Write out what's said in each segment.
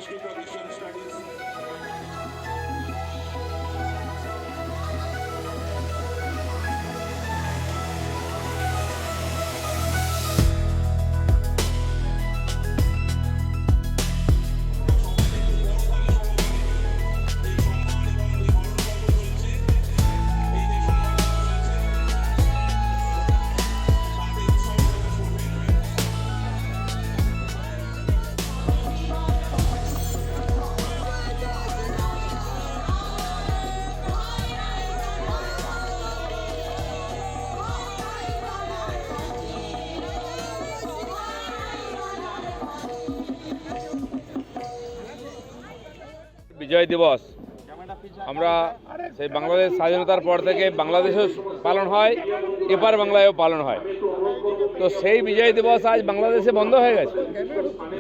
Institute of Asian Studies. বিজয় দিবস আমরা সেই বাংলাদেশ স্বাধীনতার পর থেকে বাংলাদেশেও পালন হয়, এপার বাংলায়ও পালন হয়। তো সেই বিজয় দিবস আজ বাংলাদেশে বন্ধ হয়ে গেছে।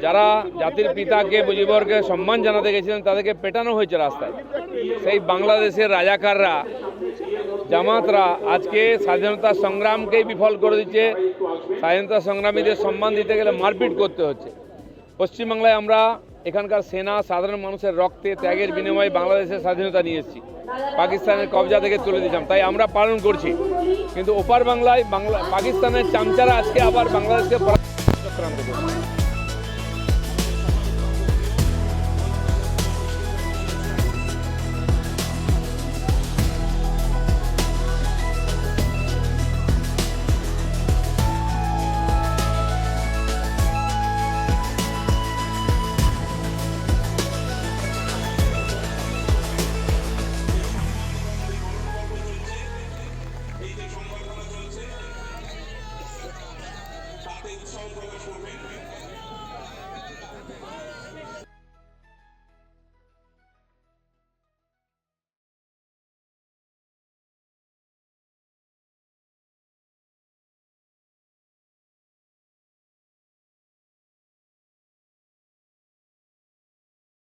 যারা জাতির পিতাকে মুজিবরকে সম্মান জানাতে গেছিলেন তাদেরকে পেটানো হয়েছে রাস্তায়। সেই বাংলাদেশের রাজাকাররা, জামাতরা আজকে স্বাধীনতা সংগ্রামকেই বিফল করে দিচ্ছে। স্বাধীনতা সংগ্রামীদের সম্মান দিতে গেলে মারপিট করতে হচ্ছে। পশ্চিমবাংলায় আমরা এখানকার সেনা, সাধারণ মানুষের রক্তে ত্যাগের বিনিময়ে বাংলাদেশের স্বাধীনতা নিয়ে এসেছি, পাকিস্তানের কবজা থেকে তুলে দিয়েছিলাম, তাই আমরা পালন করছি। কিন্তু ওপার বাংলায় পাকিস্তানের চামচারা আজকে আবার বাংলাদেশকে চক্রান্ত করছে। তাতে উৎসাহ প্রকাশ করবেন